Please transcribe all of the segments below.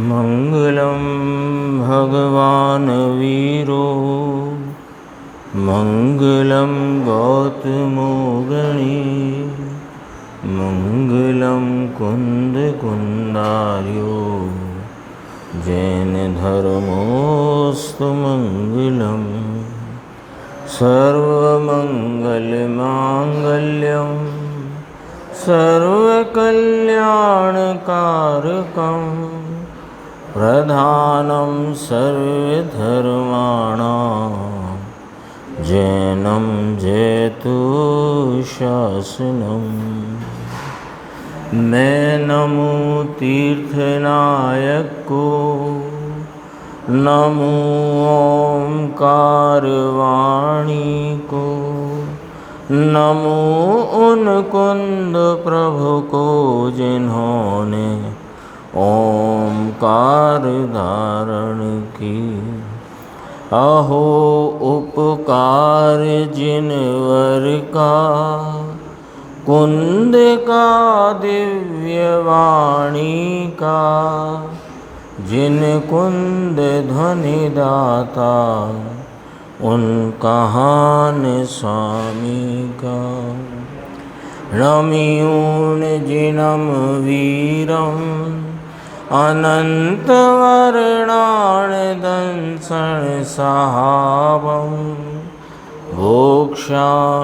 मंगलम भगवान वीरो मंगलम गौतमो गणी मंगलम कुंद कुंदार्यो जैन धर्मोस्तु मंगलम सर्वमंगल मांगल्यम सर्वकल्याणकारकं प्रधानं सर्वधर्माणां जैनं जयतु शासनम्। मैं नमो तीर्थनायक को, नमो ओंकार वाणी को, नमो उन कुंद प्रभु को जिन्होंने ओंकार धारण की। अहो उपकार जिनवर का, कुंद का दिव्य वाणी का, जिन कुंद ध्वनि दाता उन कहान स्वामी का। रमियून जिनम वीरम अनंत वर्णान दंसन सहावम भोक्ष्यामिनियम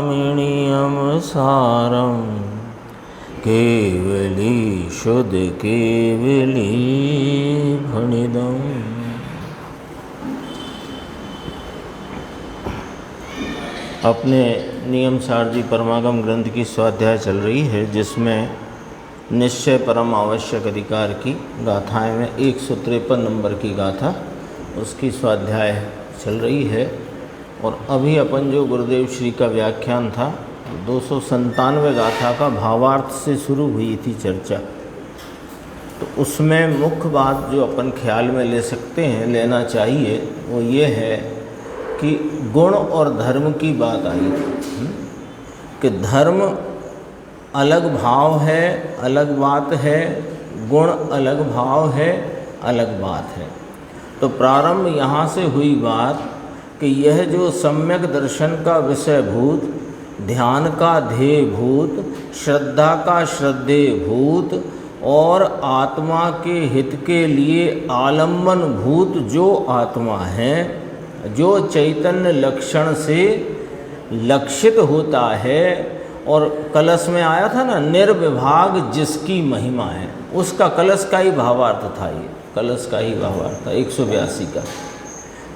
सारम केवली शुद्ध केवली फणिदम। अपने नियम सारजी परमागम ग्रंथ की स्वाध्याय चल रही है, जिसमें निश्चय परम आवश्यक अधिकार की गाथाएं में 153 नंबर की गाथा उसकी स्वाध्याय चल रही है। और अभी अपन जो गुरुदेव श्री का व्याख्यान था 297 गाथा का भावार्थ से शुरू हुई थी चर्चा। तो उसमें मुख्य बात जो अपन ख्याल में ले सकते हैं, लेना चाहिए, वो ये है कि गुण और धर्म की बात आई थी कि धर्म अलग भाव है, अलग बात है, गुण अलग भाव है, अलग बात है। तो प्रारंभ यहाँ से हुई बात कि यह जो सम्यक दर्शन का विषय भूत, ध्यान का ध्येय भूत, श्रद्धा का श्रद्धेय भूत और आत्मा के हित के लिए आलम्बन भूत जो आत्मा है, जो चैतन्य लक्षण से लक्षित होता है। और कलश में आया था ना, निर्विभाग जिसकी महिमा है, उसका कलश का ही भावार्थ था। ये कलश का ही भावार्थ था 182 का।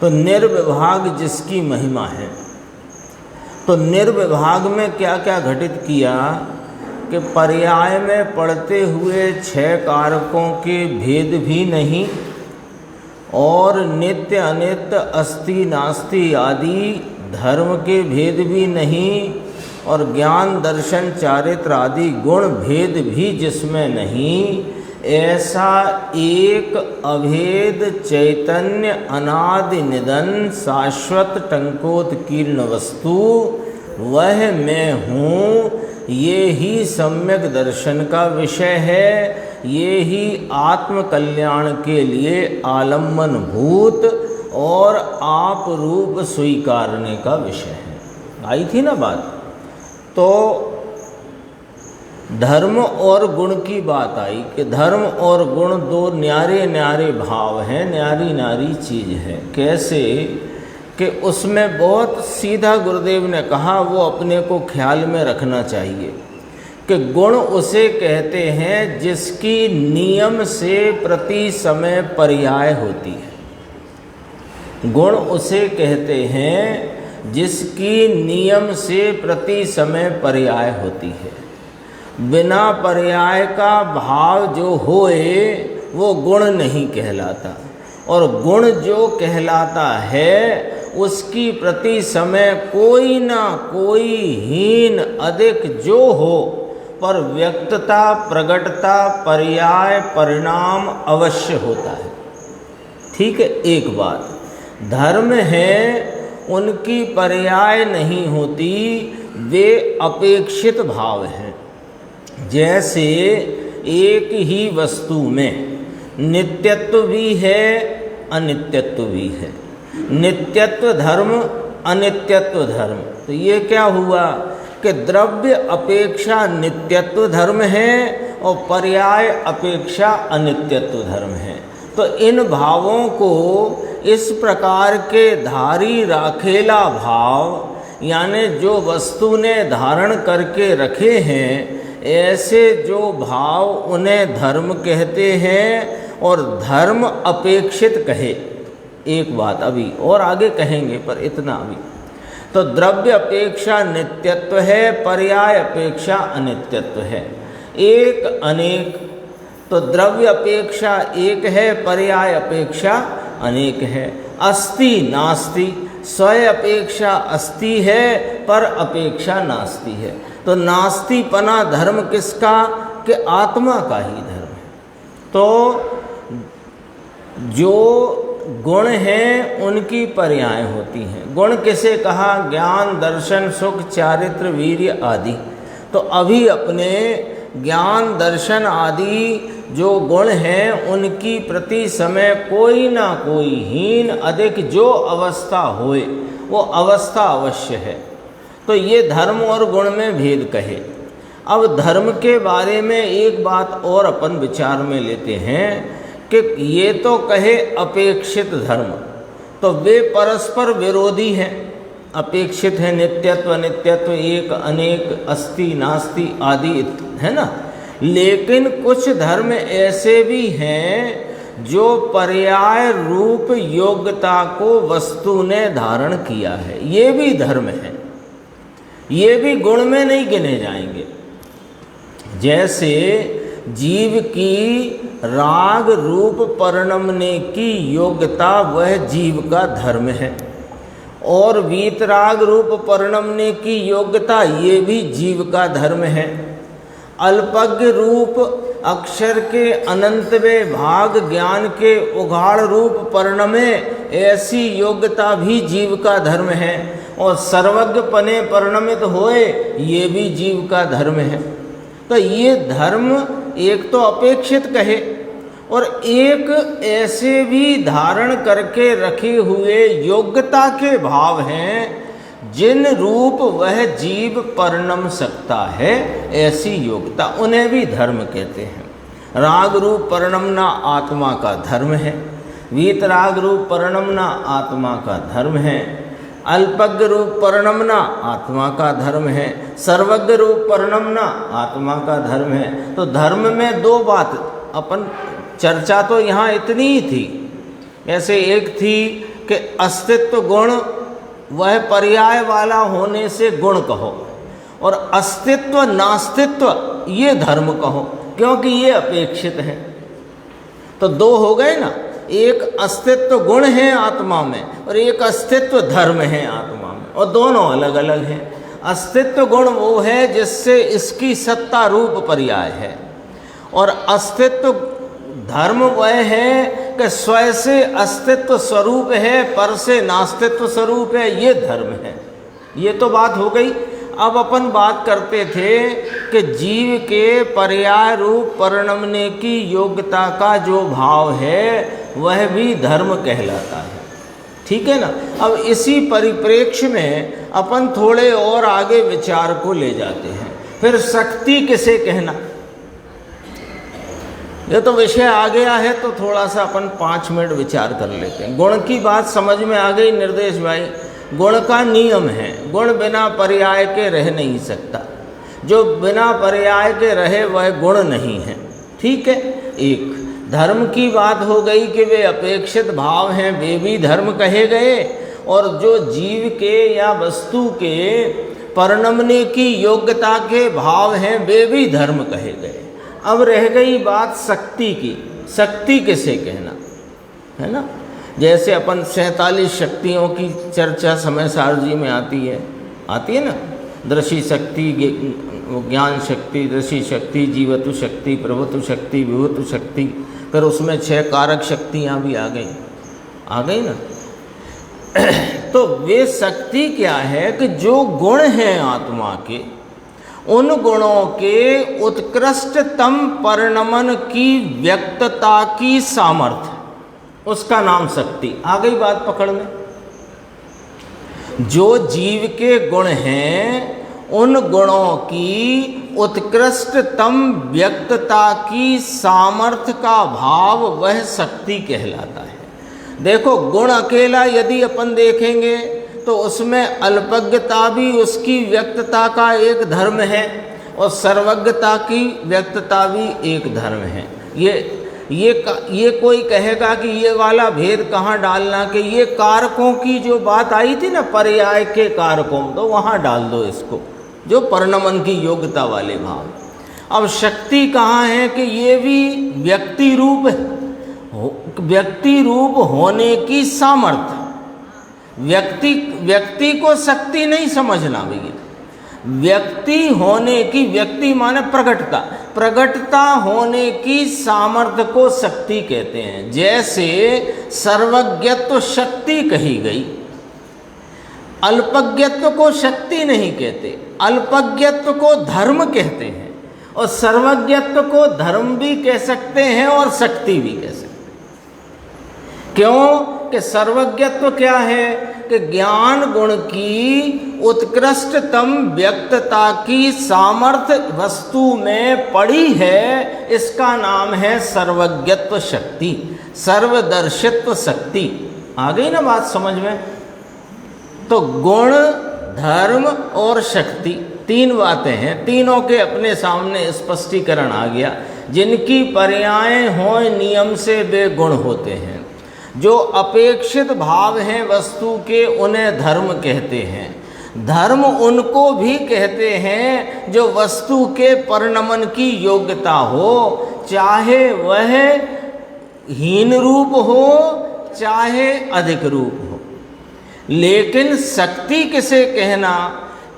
तो निर्विभाग जिसकी महिमा है, तो निर्विभाग में क्या क्या घटित किया कि पर्याय में पढ़ते हुए 6 कारकों के भेद भी नहीं, और नित्य अनित्य अस्ति नास्ति आदि धर्म के भेद भी नहीं, और ज्ञान दर्शन चारित्र आदि गुण भेद भी जिसमें नहीं, ऐसा एक अभेद चैतन्य अनादि निधन शाश्वत टंकोत्कीर्ण वस्तु वह मैं हूँ। ये ही सम्यक दर्शन का विषय है, ये ही आत्म कल्याण के लिए आलम्बन भूत और आप रूप स्वीकारने का विषय है। आई थी ना बात। तो धर्म और गुण की बात आई कि धर्म और गुण दो न्यारे न्यारे भाव हैं, न्यारी न्यारी चीज़ है। कैसे कि उसमें बहुत सीधा गुरुदेव ने कहा, वो अपने को ख्याल में रखना चाहिए कि गुण उसे कहते हैं जिसकी नियम से प्रति समय पर्याय होती है। गुण उसे कहते हैं जिसकी नियम से प्रति समय पर्याय होती है। बिना पर्याय का भाव जो होए वो गुण नहीं कहलाता, और गुण जो कहलाता है उसकी प्रति समय कोई ना कोई हीन अधिक जो हो, पर व्यक्तता प्रगटता पर्याय परिणाम अवश्य होता है। ठीक है। एक बात धर्म है उनकी पर्याय नहीं होती, वे अपेक्षित भाव हैं। जैसे एक ही वस्तु में नित्यत्व भी है, अनित्यत्व भी है। नित्यत्व धर्म, अनित्यत्व धर्म। तो ये क्या हुआ कि द्रव्य अपेक्षा नित्यत्व धर्म है और पर्याय अपेक्षा अनित्यत्व धर्म है। तो इन भावों को इस प्रकार के धारी राखेला भाव, यानी जो वस्तु ने धारण करके रखे हैं, ऐसे जो भाव उन्हें धर्म कहते हैं और धर्म अपेक्षित कहे। एक बात अभी और आगे कहेंगे, पर इतना अभी तो द्रव्य अपेक्षा नित्यत्व है, पर्याय अपेक्षा अनित्यत्व है। एक अनेक, तो द्रव्य अपेक्षा एक है, पर्याय अपेक्षा अनेक है। अस्ति नास्ति, स्वय अपेक्षा अस्ति है, पर अपेक्षा नास्ति है। तो नास्तिपना धर्म किसका? कि आत्मा का ही धर्म है। तो जो गुण हैं उनकी पर्याय होती हैं। गुण किसे कहा? ज्ञान, दर्शन, सुख, चारित्र, वीर्य आदि। तो अभी अपने ज्ञान, दर्शन आदि जो गुण हैं उनकी प्रति समय कोई ना कोई हीन अधिक जो अवस्था होए, वो अवस्था अवश्य है। तो ये धर्म और गुण में भेद कहे। अब धर्म के बारे में एक बात और अपन विचार में लेते हैं कि ये तो कहे अपेक्षित धर्म, तो वे परस्पर विरोधी हैं। अपेक्षित है नित्यत्व, अनित्यत्व, एक, अनेक, अस्ति, नास्ति आदि, है ना। लेकिन कुछ धर्म ऐसे भी हैं जो पर्याय रूप योग्यता को वस्तु ने धारण किया है। ये भी धर्म है, ये भी गुण में नहीं गिने जाएंगे। जैसे जीव की राग रूप परिणमने की योग्यता वह जीव का धर्म है, और वीतराग रूप परिणमने की योग्यता ये भी जीव का धर्म है। अल्पज्ञ रूप अक्षर के अनंतवे भाग ज्ञान के उघाड़ रूप परिणमे, ऐसी योग्यता भी जीव का धर्म है। और सर्वज्ञ पने परिणमित होए, ये भी जीव का धर्म है। तो ये धर्म एक तो अपेक्षित कहे, और एक ऐसे भी धारण करके रखे हुए योग्यता के भाव हैं जिन रूप वह जीव परिणम सकता है, ऐसी योग्यता, उन्हें भी धर्म कहते हैं। राग रूप परिणमना आत्मा का धर्म है, वीतराग रूप परिणमना आत्मा का धर्म है, अल्पज्ञ रूप परिणमना आत्मा का धर्म है, सर्वज्ञ रूप परिणमना आत्मा का धर्म है। तो धर्म में दो बात अपन चर्चा तो यहाँ इतनी ही थी। ऐसे एक थी कि अस्तित्व गुण, वह पर्याय वाला होने से गुण कहो, और अस्तित्व नास्तित्व ये धर्म कहो, क्योंकि ये अपेक्षित है। तो दो हो गए ना, एक अस्तित्व गुण है आत्मा में और एक अस्तित्व धर्म है आत्मा में, और दोनों अलग अलग हैं। अस्तित्व गुण वो है जिससे इसकी सत्ता रूप पर्याय है, और अस्तित्व धर्म वह है कि स्वयं से अस्तित्व स्वरूप है, पर से नास्तित्व स्वरूप है, ये धर्म है। ये तो बात हो गई। अब अपन बात करते थे कि जीव के पर्याय रूप परिणमने की योग्यता का जो भाव है वह भी धर्म कहलाता है। ठीक है ना। अब इसी परिप्रेक्ष्य में अपन थोड़े और आगे विचार को ले जाते हैं। फिर शक्ति किसे कहना, ये तो विषय आ गया है, तो थोड़ा सा अपन 5 मिनट विचार कर लेते हैं। गुण की बात समझ में आ गई निर्देश भाई। गुण का नियम है, गुण बिना पर्याय के रह नहीं सकता। जो बिना पर्याय के रहे वह गुण नहीं है। ठीक है। एक धर्म की बात हो गई कि वे अपेक्षित भाव हैं, वे भी धर्म कहे गए, और जो जीव के या वस्तु के परिणमने की योग्यता के भाव हैं वे भी धर्म कहे गए। अब रह गई बात शक्ति की। शक्ति किसे कहना, है ना। जैसे अपन 47 शक्तियों की चर्चा समय सारजी में आती है ना। दृष्टि शक्ति, ज्ञान शक्ति, दृष्टि शक्ति, जीवतु शक्ति, प्रभुतु शक्ति, विभुतु शक्ति, फिर उसमें 6 कारक शक्तियाँ भी आ गई ना। तो वे शक्ति क्या है कि जो गुण हैं आत्मा के, उन गुणों के उत्कृष्टतम परिणमन की व्यक्तता की सामर्थ्य, उसका नाम शक्ति। आ गई बात पकड़ में। जो जीव के गुण हैं उन गुणों की उत्कृष्टतम व्यक्तता की सामर्थ्य का भाव वह शक्ति कहलाता है। देखो, गुण अकेला यदि अपन देखेंगे तो उसमें अल्पज्ञता भी उसकी व्यक्तता का एक धर्म है और सर्वज्ञता की व्यक्तता भी एक धर्म है। ये कोई कहेगा कि ये वाला भेद कहाँ डालना, कि ये कारकों की जो बात आई थी ना, पर्याय के कारकों, तो वहाँ डाल दो इसको, जो परिणमन की योग्यता वाले भाव। अब शक्ति कहाँ है कि ये भी व्यक्ति रूप है, व्यक्ति रूप होने की सामर्थ्य। व्यक्ति को शक्ति नहीं समझना भैया, व्यक्ति होने की, व्यक्ति माने प्रगटता, प्रगटता होने की सामर्थ्य को शक्ति कहते हैं। जैसे सर्वज्ञत्व शक्ति कही गई, अल्पज्ञत्व को शक्ति नहीं कहते, अल्पज्ञत्व को धर्म कहते हैं, और सर्वज्ञत्व को धर्म भी कह सकते हैं और शक्ति भी कह सकते हैं। क्यों कि सर्वज्ञत्व क्या है कि ज्ञान गुण की उत्कृष्टतम व्यक्तता की सामर्थ्य वस्तु में पड़ी है, इसका नाम है सर्वज्ञत्व शक्ति, सर्वदर्शित्व शक्ति। आ गई ना बात समझ में। तो गुण, धर्म और शक्ति, तीन बातें हैं, तीनों के अपने सामने स्पष्टीकरण आ गया। जिनकी पर्याय हों नियम से वे गुण होते हैं, जो अपेक्षित भाव हैं वस्तु के उन्हें धर्म कहते हैं। धर्म उनको भी कहते हैं जो वस्तु के परिणमन की योग्यता हो, चाहे वह हीन रूप हो चाहे अधिक रूप हो। लेकिन शक्ति किसे कहना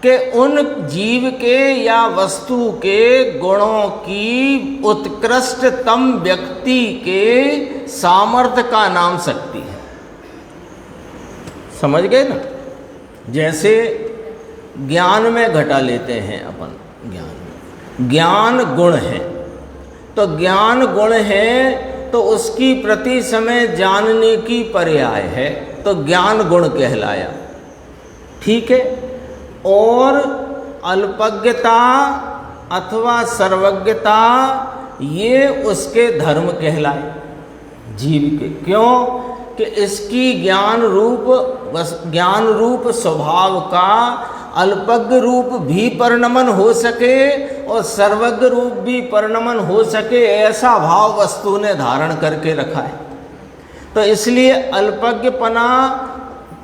कि उन जीव के या वस्तु के गुणों की उत्कृष्टतम व्यक्ति के सामर्थ्य का नाम शक्ति है। समझ गए ना। जैसे ज्ञान में घटा लेते हैं अपन, ज्ञान गुण है, तो ज्ञान गुण है तो उसकी प्रति समय जानने की पर्याय है, तो ज्ञान गुण कहलाया, ठीक है। और अल्पज्ञता अथवा सर्वज्ञता ये उसके धर्म कहलाए जीव के। क्यों कि इसकी ज्ञान रूप स्वभाव का अल्पज्ञ रूप भी परिणमन हो सके और सर्वज्ञ रूप भी परिणमन हो सके, ऐसा भाव वस्तु ने धारण करके रखा है। तो इसलिए अल्पज्ञपना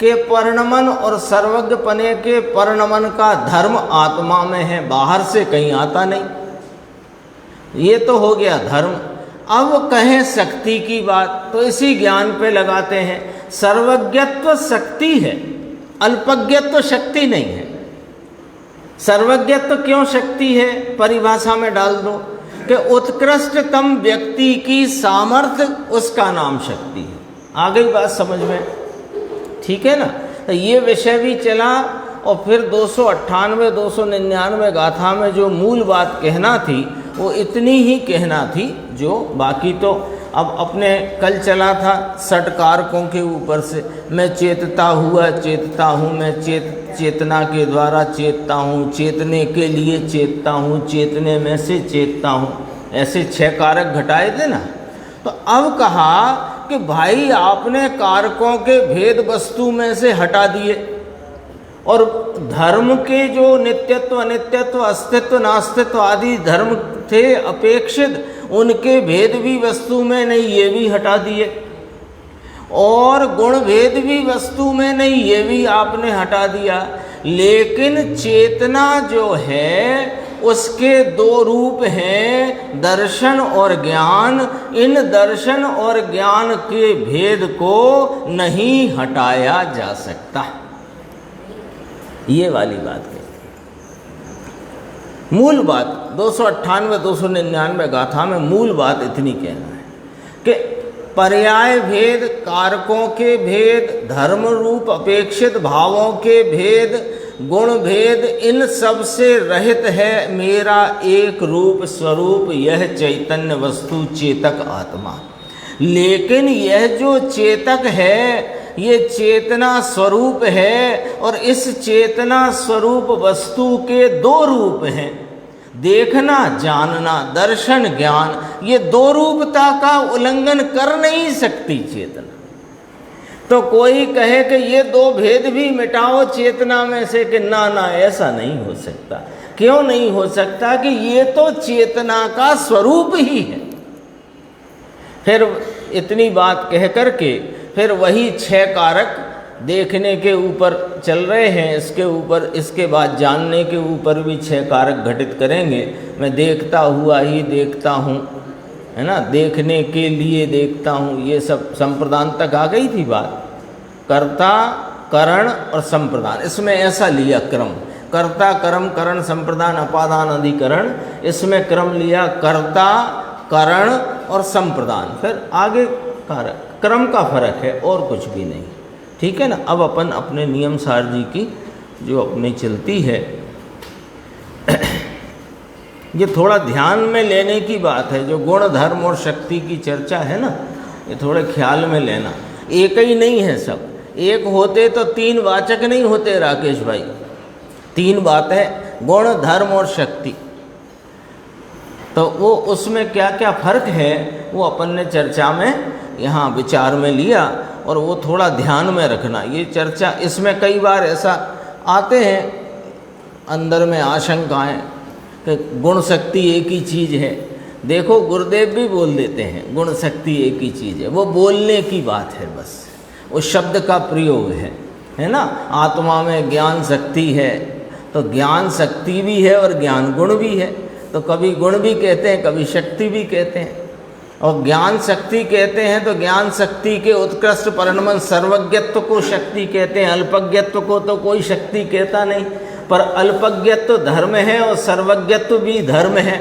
के परिणमन और सर्वज्ञपने के परिणमन का धर्म आत्मा में है, बाहर से कहीं आता नहीं। ये तो हो गया धर्म। अब कहें शक्ति की बात तो इसी ज्ञान पे लगाते हैं। सर्वज्ञत्व शक्ति है, अल्पज्ञत्व शक्ति नहीं है। सर्वज्ञत्व क्यों शक्ति है, परिभाषा में डाल दो कि उत्कृष्टतम व्यक्ति की सामर्थ्य, उसका नाम शक्ति है। आ गई बात समझ में, ठीक है ना। तो ये विषय भी चला और फिर 298 299 गाथा में जो मूल बात कहना थी वो इतनी ही कहना थी, जो बाकी तो अब अपने कल चला था षटकारकों के ऊपर से। मैं चेतता हुआ चेतता हूँ, मैं चेतना के द्वारा चेतता हूँ, चेतने के लिए चेतता हूँ, चेतने में से चेतता हूँ, ऐसे 6 कारक घटाए थे ना। तो अब कहा कि भाई आपने कारकों के भेद वस्तु में से हटा दिए और धर्म के जो नित्यत्व अनित्यत्व अस्तित्व नास्तित्व आदि धर्म थे अपेक्षित, उनके भेद भी वस्तु में नहीं, ये भी हटा दिए। और गुण भेद भी वस्तु में नहीं, ये भी आपने हटा दिया। लेकिन चेतना जो है उसके 2 रूप हैं, दर्शन और ज्ञान। इन दर्शन और ज्ञान के भेद को नहीं हटाया जा सकता। ये वाली बात है, मूल बात 298 299 गाथा में मूल बात इतनी कहना है कि पर्याय भेद, कारकों के भेद, धर्म रूप अपेक्षित भावों के भेद, गुण भेद, इन सब से रहित है मेरा एक रूप स्वरूप यह चैतन्य वस्तु चेतक आत्मा। लेकिन यह जो चेतक है ये चेतना स्वरूप है, और इस चेतना स्वरूप वस्तु के दो रूप हैं, देखना जानना, दर्शन ज्ञान। ये दो रूपता का उल्लंघन कर नहीं सकती चेतना। तो कोई कहे कि ये दो भेद भी मिटाओ चेतना में से, कि ना ना ऐसा नहीं हो सकता। क्यों नहीं हो सकता? कि ये तो चेतना का स्वरूप ही है। फिर इतनी बात कह करके फिर वही 6 कारक देखने के ऊपर चल रहे हैं, इसके ऊपर, इसके बाद जानने के ऊपर भी 6 कारक घटित करेंगे। मैं देखता हुआ ही देखता हूँ, है ना, देखने के लिए देखता हूँ, ये सब संप्रदान तक आ गई थी बात। कर्ता, करण और संप्रदान, इसमें ऐसा लिया क्रम, कर्ता, कर्म, करण, संप्रदान, अपादान, अधिकरण। इसमें क्रम लिया कर्ता, करण और संप्रदान, फिर आगे कारक। क्रम का फर्क है और कुछ भी नहीं, ठीक है ना। अब अपन अपने नियम सार जी की जो अपनी चलती है ये थोड़ा ध्यान में लेने की बात है। जो गुण, धर्म और शक्ति की चर्चा है ना, ये थोड़े ख्याल में लेना। एक ही नहीं है सब, एक होते तो 3 वाचक नहीं होते राकेश भाई। 3 बातें, गुण, धर्म और शक्ति। तो वो उसमें क्या क्या फर्क है वो अपन ने चर्चा में यहाँ विचार में लिया, और वो थोड़ा ध्यान में रखना। ये चर्चा, इसमें कई बार ऐसा आते हैं अंदर में आशंकाएं कि गुण शक्ति एक ही चीज़ है। देखो गुरुदेव भी बोल देते हैं गुण शक्ति एक ही चीज़ है, वो बोलने की बात है, बस उस शब्द का प्रयोग है ना। आत्मा में ज्ञान शक्ति है तो ज्ञान शक्ति भी है और ज्ञान गुण भी है। तो कभी गुण भी कहते हैं, कभी शक्ति भी कहते हैं। और ज्ञान शक्ति कहते हैं तो ज्ञान शक्ति के उत्कृष्ट परिणमन सर्वज्ञत्व को शक्ति कहते हैं, अल्पज्ञत्व को तो कोई शक्ति कहता नहीं। पर अल्पज्ञत्व धर्म है और सर्वज्ञत्व भी धर्म है।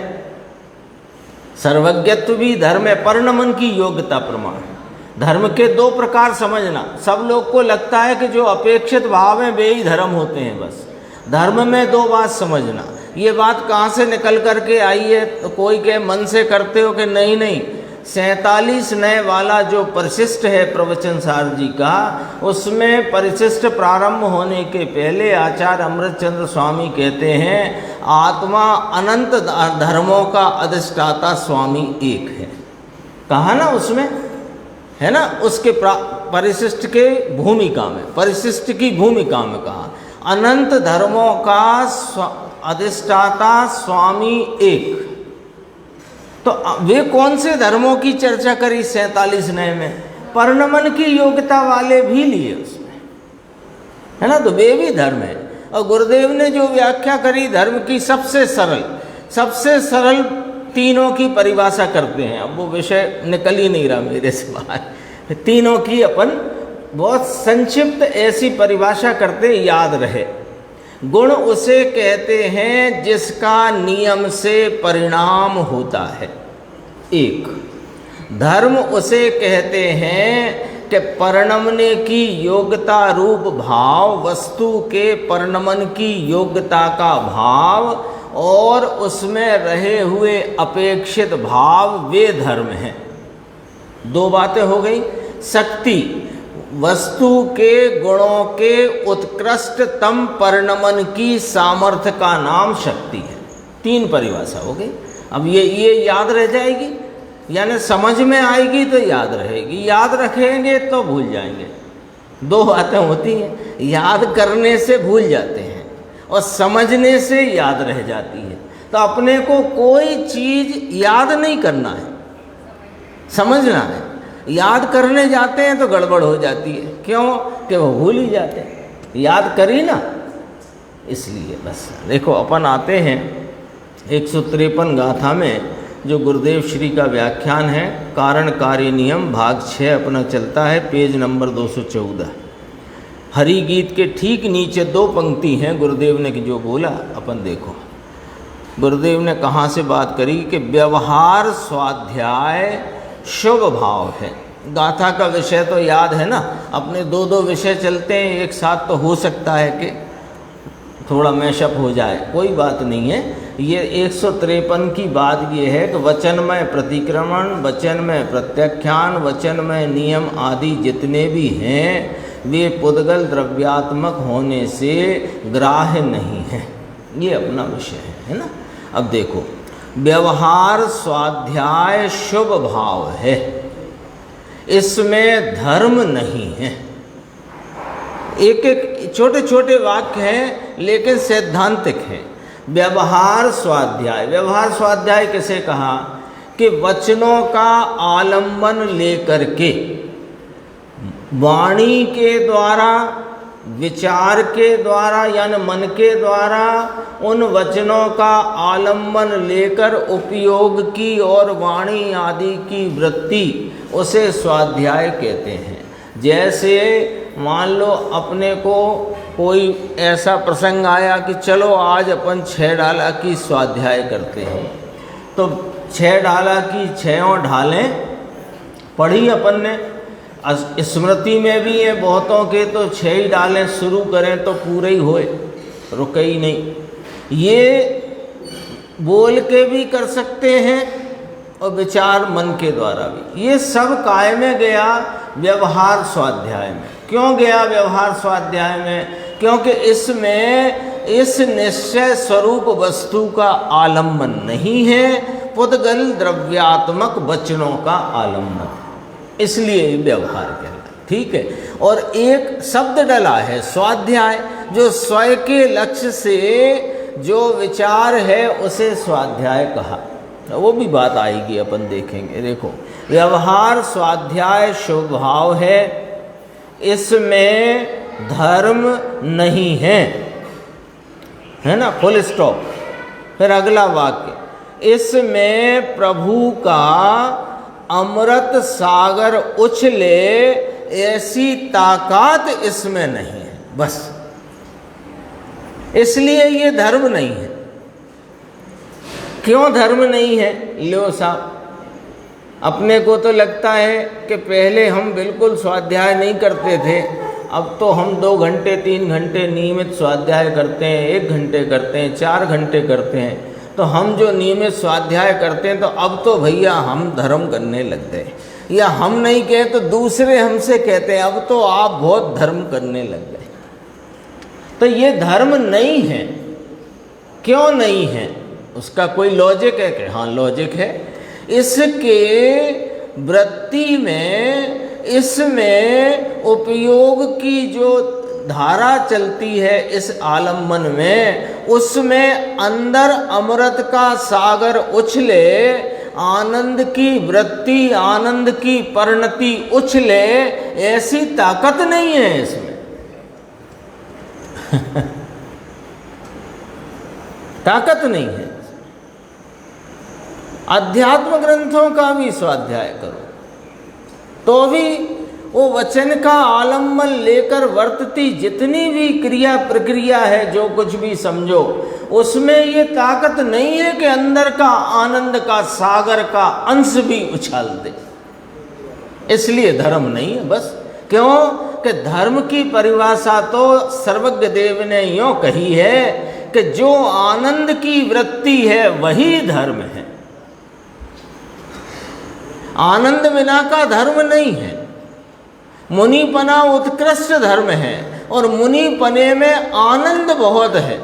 सर्वज्ञत्व भी धर्म है, परिणमन की योग्यता प्रमाण है। धर्म के 2 प्रकार समझना। सब लोग को लगता है कि जो अपेक्षित भाव हैं वे ही धर्म होते हैं, बस। धर्म में 2 बात समझना। ये बात कहाँ से निकल करके आई है? तो कोई के मन से करते हो कि नहीं नहीं, 47 नए वाला जो परिशिष्ट है प्रवचन सार जी का, उसमें परिशिष्ट प्रारंभ होने के पहले आचार्य अमृतचंद्र स्वामी कहते हैं आत्मा अनंत धर्मों का अधिष्ठाता स्वामी एक है। कहा ना उसमें, है ना, उसके परिशिष्ट के भूमिका में, परिशिष्ट की भूमिका में कहा अनंत धर्मों का अधिष्ठाता स्वामी एक। तो वे कौन से धर्मों की चर्चा करी 47 नए में? परिणमन की योग्यता वाले भी लिए उसमें, है ना। तो वे भी धर्म है। और गुरुदेव ने जो व्याख्या करी धर्म की, सबसे सरल तीनों की परिभाषा करते हैं। अब वो विषय निकल ही नहीं रहा मेरे से बाहर। तीनों की अपन बहुत संक्षिप्त ऐसी परिभाषा करते, याद रहे। गुण उसे कहते हैं जिसका नियम से परिणाम होता है, एक। धर्म उसे कहते हैं कि परिणमने की योग्यता रूप भाव, वस्तु के परिणमन की योग्यता का भाव और उसमें रहे हुए अपेक्षित भाव, वे धर्म हैं। 2 बातें हो गई। शक्ति वस्तु के गुणों के उत्कृष्टतम परिणमन की सामर्थ्य का नाम शक्ति है। 3 परिभाषा हो गई। अब ये याद रह जाएगी, यानी समझ में आएगी तो याद रहेगी, याद रखेंगे तो भूल जाएंगे। 2 बातें होती हैं, याद करने से भूल जाते हैं और समझने से याद रह जाती है। तो अपने को कोई चीज़ याद नहीं करना है, समझना है। याद करने जाते हैं तो गड़बड़ हो जाती है। क्यों? कि वो भूल ही जाते हैं। याद करी ना, इसलिए। बस देखो अपन आते हैं 153 गाथा में, जो गुरुदेव श्री का व्याख्यान है, कारण कार्य नियम भाग 6 अपना चलता है, पेज नंबर 214। हरि गीत के ठीक नीचे 2 पंक्ति हैं गुरुदेव ने जो बोला, अपन देखो। गुरुदेव ने कहाँ से बात करी कि व्यवहार स्वाध्याय शुभ भाव है। गाथा का विषय तो याद है ना, अपने दो दो विषय चलते हैं एक साथ, तो हो सकता है कि थोड़ा मैशअप हो जाए, कोई बात नहीं है। ये 153 की बात ये है कि वचन में प्रतिक्रमण, वचन में प्रत्याख्यान, वचन में नियम आदि जितने भी हैं वे पुद्गल द्रव्यात्मक होने से ग्राह्य नहीं है। ये अपना विषय है ना। अब देखो, व्यवहार स्वाध्याय शुभ भाव है, इसमें धर्म नहीं है। एक एक छोटे छोटे वाक्य हैं लेकिन सैद्धांतिक हैं। व्यवहार स्वाध्याय, व्यवहार स्वाध्याय किसे कहा कि वचनों का आलंबन लेकर के वाणी के द्वारा, विचार के द्वारा यानी मन के द्वारा उन वचनों का आलंबन लेकर उपयोग की और वाणी आदि की वृत्ति, उसे स्वाध्याय कहते हैं। जैसे मान लो अपने को कोई ऐसा प्रसंग आया कि चलो आज अपन 6 डाला की स्वाध्याय करते हैं, तो 6 डाला की 6 ढालें पढ़ी अपन ने, स्मृति में भी है बहुतों के, तो 6 ही डालें शुरू करें तो पूरे ही होए, रुके ही नहीं। ये बोल के भी कर सकते हैं और विचार मन के द्वारा भी। ये सब काय में गया? व्यवहार स्वाध्याय में। क्यों गया व्यवहार स्वाध्याय में? क्योंकि इसमें इस निश्चय स्वरूप वस्तु का आलम्बन नहीं है, पुद्गल द्रव्यात्मक वचनों का आलम्बन, इसलिए व्यवहार कहलाता है। ठीक है। और एक शब्द डला है स्वाध्याय, जो स्वयं के लक्ष्य से जो विचार है उसे स्वाध्याय कहा, वो भी बात आएगी, अपन देखेंगे। देखो, व्यवहार स्वाध्याय स्वभाव है, इसमें धर्म नहीं है ना, फुल स्टॉप। फिर अगला वाक्य, इसमें प्रभु का अमृत सागर उछले ऐसी ताकत इसमें नहीं है, बस इसलिए ये धर्म नहीं है। क्यों धर्म नहीं है? लो साहब, अपने को तो लगता है कि पहले हम बिल्कुल स्वाध्याय नहीं करते थे, अब तो हम 2 घंटे 3 घंटे नियमित स्वाध्याय करते हैं, 1 घंटे करते हैं, 4 घंटे करते हैं। तो हम जो नियमित स्वाध्याय करते हैं, तो अब तो भैया हम धर्म करने लग गए, या हम नहीं कहे तो दूसरे हमसे कहते हैं अब तो आप बहुत धर्म करने लग गए। तो ये धर्म नहीं है। क्यों नहीं है? उसका कोई लॉजिक है कि हाँ लॉजिक है। इसके वृत्ति में, इसमें उपयोग की जो धारा चलती है इस आलम्बन में, उसमें अंदर अमृत का सागर उछले, आनंद की वृत्ति, आनंद की परिणति उछले, ऐसी ताकत नहीं है इसमें। ताकत नहीं है। अध्यात्म ग्रंथों का भी स्वाध्याय करो तो भी वो वचन का आलम्बन लेकर वर्तती जितनी भी क्रिया प्रक्रिया है, जो कुछ भी समझो, उसमें ये ताकत नहीं है कि अंदर का आनंद का सागर का अंश भी उछाल दे। इसलिए धर्म नहीं है बस। क्यों कि धर्म की परिभाषा तो सर्वज्ञ देव ने यूँ कही है कि जो आनंद की वृत्ति है वही धर्म है। आनंद बिना का धर्म नहीं है। मुनिपना उत्कृष्ट धर्म है और मुनिपने में आनंद बहुत है।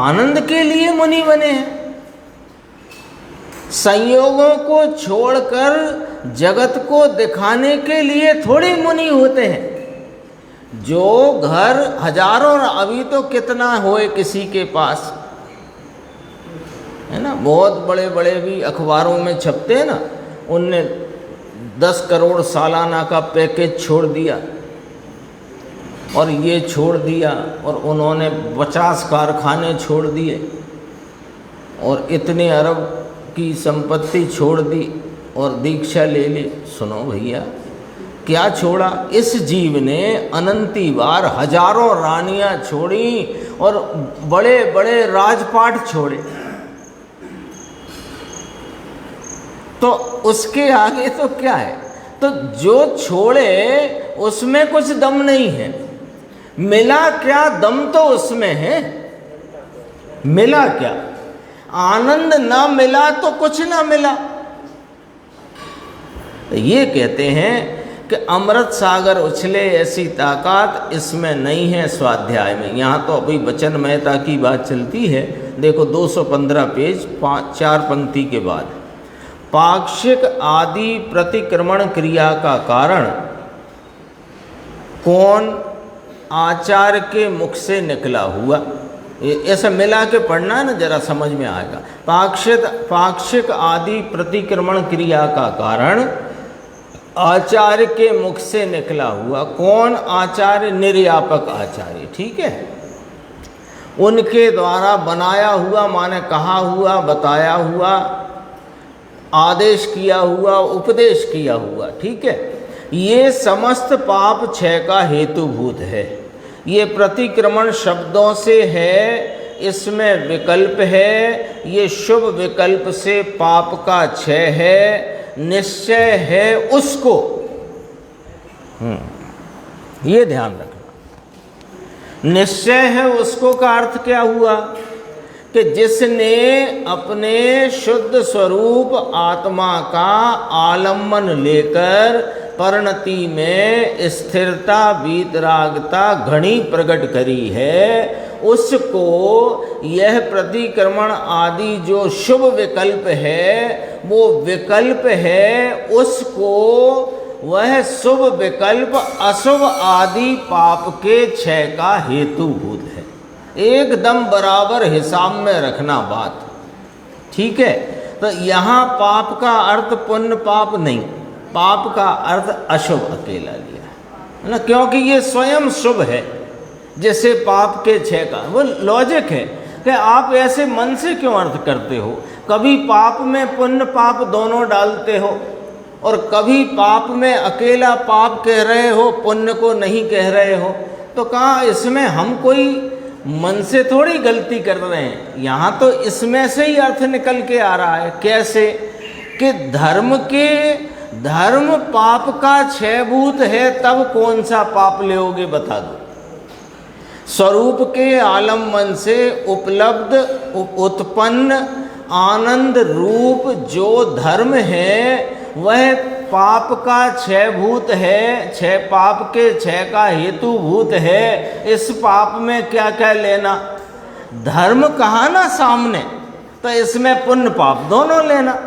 आनंद के लिए मुनि बने हैं। संयोगों को छोड़कर जगत को दिखाने के लिए थोड़े मुनि होते हैं। जो घर हजारों, अभी तो कितना होए किसी के पास, है ना, बहुत बड़े बड़े भी अखबारों में छपते हैं ना, उनने 10 करोड़ सालाना का पैकेज छोड़ दिया और ये छोड़ दिया, और उन्होंने 50 कारखाने छोड़ दिए और इतने अरब की संपत्ति छोड़ दी और दीक्षा ले ली। सुनो भैया, क्या छोड़ा? इस जीव ने अनंती बार हजारों रानियां छोड़ी और बड़े बड़े राजपाट छोड़े। तो उसके आगे तो क्या है, तो जो छोड़े उसमें कुछ दम नहीं है। मिला क्या, दम तो उसमें है। मिला क्या, आनंद ना मिला तो कुछ ना मिला। तो ये कहते हैं कि अमृत सागर उछले ऐसी ताकत इसमें नहीं है स्वाध्याय में। यहाँ तो अभी बचन मेहता की बात चलती है, देखो 215 पेज 4 पंक्ति के बाद, पाक्षिक आदि प्रतिक्रमण क्रिया का कारण कौन, आचार्य के मुख से निकला हुआ। ऐसा मिला के पढ़ना है ना, जरा समझ में आएगा। पाक्षिक आदि प्रतिक्रमण क्रिया का कारण आचार्य के मुख से निकला हुआ। कौन आचार्य, निर्यापक आचार्य, ठीक है, उनके द्वारा बनाया हुआ, माने कहा हुआ, बताया हुआ, आदेश किया हुआ, उपदेश किया हुआ, ठीक है। ये समस्त पाप क्षय का हेतुभूत है। ये प्रतिक्रमण शब्दों से है, इसमें विकल्प है, ये शुभ विकल्प से पाप का क्षय है, निश्चय है उसको। ये ध्यान रखना, निश्चय है उसको का अर्थ क्या हुआ कि जिसने अपने शुद्ध स्वरूप आत्मा का आलम्बन लेकर परिणति में स्थिरता वीतरागता घनी प्रकट करी है, उसको यह प्रतिक्रमण आदि जो शुभ विकल्प है, वो विकल्प है, उसको वह शुभ विकल्प अशुभ आदि पाप के क्षय का हेतुभूत है। एकदम बराबर हिसाब में रखना बात, ठीक है। तो यहाँ पाप का अर्थ पुण्य पाप नहीं, पाप का अर्थ अशुभ अकेला लिया है ना, क्योंकि ये स्वयं शुभ है। जैसे पाप के क्षय का वो लॉजिक है कि आप ऐसे मन से क्यों अर्थ करते हो, कभी पाप में पुण्य पाप दोनों डालते हो और कभी पाप में अकेला पाप कह रहे हो, पुण्य को नहीं कह रहे हो। तो कहाँ इसमें हम कोई मन से थोड़ी गलती कर रहे हैं, यहाँ तो इसमें से ही अर्थ निकल के आ रहा है। कैसे कि धर्म पाप का क्षयभूत है, तब कौन सा पाप लेोगे बता दो। स्वरूप के आलम्बन से उपलब्ध उत्पन्न आनंद रूप जो धर्म है, वह पाप का क्षयभूत है, क्षय पाप के क्षय का हेतुभूत है। इस पाप में क्या क्या लेना, धर्म कहा ना सामने, तो इसमें पुण्य पाप दोनों लेना।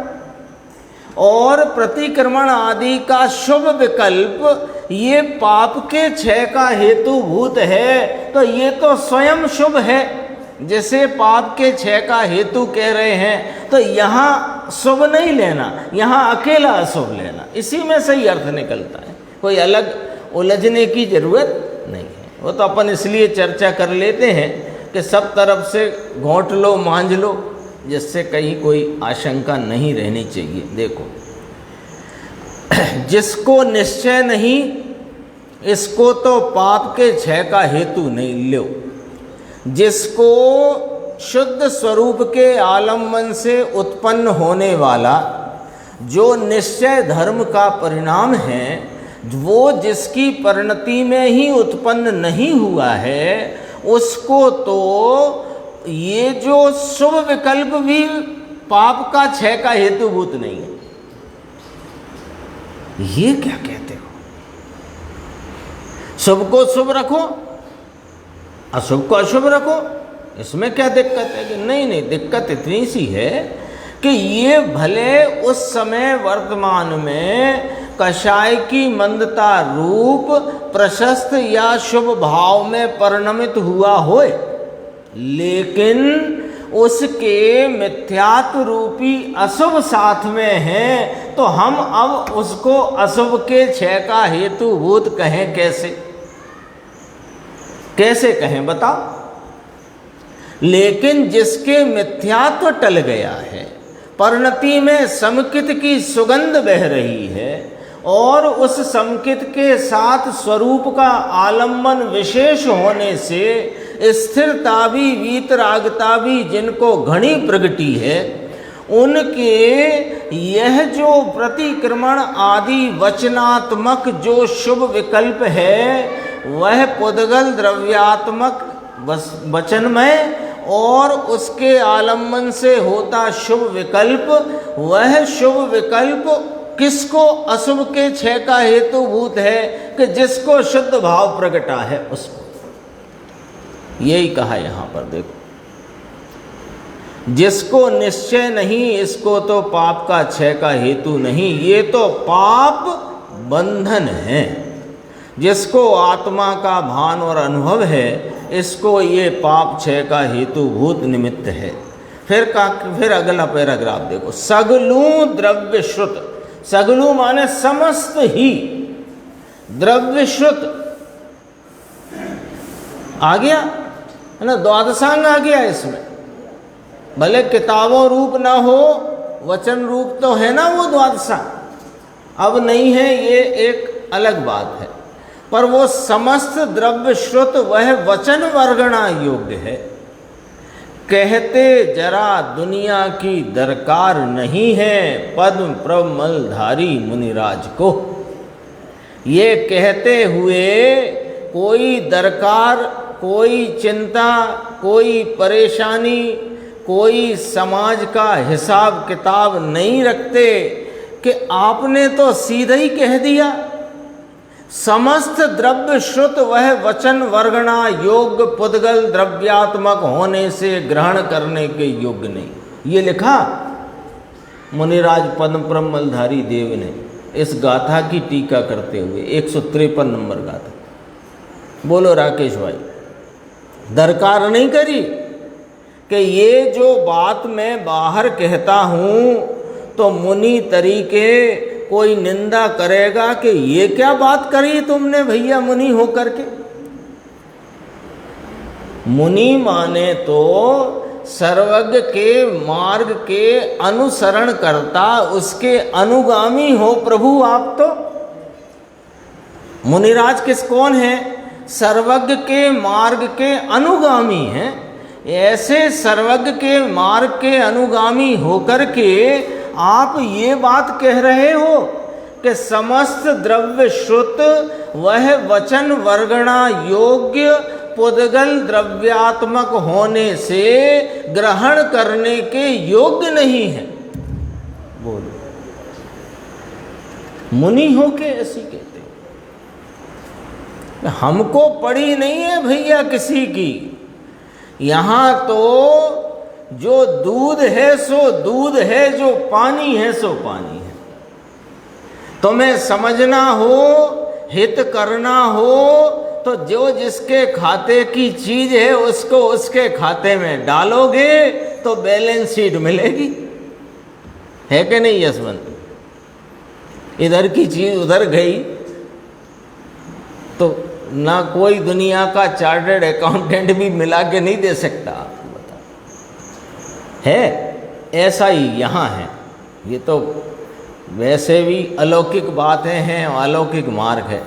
और प्रतिक्रमण आदि का शुभ विकल्प ये पाप के क्षय का हेतुभूत है, तो ये तो स्वयं शुभ है, जैसे पाप के क्षय का हेतु कह रहे हैं। तो यहाँ शुभ नहीं लेना, यहाँ अकेला अशुभ लेना, इसी में सही अर्थ निकलता है, कोई अलग उलझने की जरूरत नहीं है। वो तो अपन इसलिए चर्चा कर लेते हैं कि सब तरफ से घोंट लो मांझ लो, जिससे कहीं कोई आशंका नहीं रहनी चाहिए। देखो, जिसको निश्चय नहीं, इसको तो पाप के क्षय का हेतु नहीं लो। जिसको शुद्ध स्वरूप के आलम्बन से उत्पन्न होने वाला जो निश्चय धर्म का परिणाम है, वो जिसकी परिणति में ही उत्पन्न नहीं हुआ है, उसको तो ये जो शुभ विकल्प भी पाप का क्षय का हेतुभूत नहीं है। ये क्या कहते हो, शुभ को शुभ रखो, अशुभ को अशुभ रखो, इसमें क्या दिक्कत है? कि नहीं, दिक्कत इतनी सी है कि ये भले उस समय वर्तमान में कषाय की मंदता रूप प्रशस्त या शुभ भाव में परिणमित हुआ होए, लेकिन उसके मिथ्यात्व रूपी अशुभ साथ में है, तो हम अब उसको अशुभ के क्षय का हेतुभूत कहें कैसे? कैसे कहें बताओ? लेकिन जिसके मिथ्यात्व टल गया है, परिणति में समकित की सुगंध बह रही है और उस समकित के साथ स्वरूप का आलम्बन विशेष होने से स्थिरता भी वीतरागता भी जिनको घनी प्रगटी है, उनके यह जो प्रतिक्रमण आदि वचनात्मक जो शुभ विकल्प है वह पुद्गल द्रव्यात्मक वचनमय और उसके आलम्बन से होता शुभ विकल्प, वह शुभ विकल्प किसको अशुभ के क्षय का हेतुभूत है कि जिसको शुद्ध भाव प्रगटा है उसको। यही कहा यहां पर देखो, जिसको निश्चय नहीं इसको तो पाप का क्षय का हेतु नहीं, ये तो पाप बंधन है। जिसको आत्मा का भान और अनुभव है इसको ये पाप क्षय का हेतुभूत निमित्त है। फिर अगला पैराग्राफ देखो, सगलू द्रव्य श्रुत, सगलू माने समस्त ही, द्रव्य श्रुत आ गया है ना, द्वादशांग आ गया इसमें। भले किताबों रूप ना हो, वचन रूप तो है ना वो द्वादशांग, अब नहीं है ये एक अलग बात है, पर वो समस्त द्रव्य श्रुत वह वचन वर्गणा योग्य है। कहते जरा दुनिया की दरकार नहीं है पद्म प्रमलधारी मुनिराज को। ये कहते हुए कोई दरकार, कोई चिंता, कोई परेशानी, कोई समाज का हिसाब किताब नहीं रखते कि आपने तो सीधा ही कह दिया समस्त द्रव्य श्रुत वह वचन वर्गणा योग्य पुद्गल द्रव्यात्मक होने से ग्रहण करने के योग्य नहीं। ये लिखा मुनिराज पद्म प्रमलधारी देव ने इस गाथा की टीका करते हुए, 153 नंबर गाथा। बोलो राकेश भाई, दरकार नहीं करी कि ये जो बात मैं बाहर कहता हूँ तो मुनि तरीके कोई निंदा करेगा कि ये क्या बात करी तुमने भैया मुनि होकर के। मुनि माने तो सर्वज्ञ के मार्ग के अनुसरण करता, उसके अनुगामी हो प्रभु आप तो। मुनिराज कौन है? सर्वज्ञ के मार्ग के अनुगामी हैं। ऐसे सर्वज्ञ के मार्ग के अनुगामी होकर के आप ये बात कह रहे हो कि समस्त द्रव्य श्रुत वह वचन वर्गणा योग्य पुद्गल द्रव्यात्मक होने से ग्रहण करने के योग्य नहीं है। बोलो, मुनि हो के ऐसी कहते हैं? हमको पड़ी नहीं है भैया किसी की। यहां तो जो दूध है सो दूध है, जो पानी है सो पानी है। तुम्हें समझना हो, हित करना हो तो जो जिसके खाते की चीज है उसको उसके खाते में डालोगे तो बैलेंस शीट मिलेगी, है कि नहीं यशवंत? इधर की चीज उधर गई तो ना कोई दुनिया का चार्टर्ड अकाउंटेंट भी मिला के नहीं दे सकता। आपको बता है ऐसा ही यहाँ है। ये तो वैसे भी अलौकिक बातें हैं, अलौकिक मार्ग है।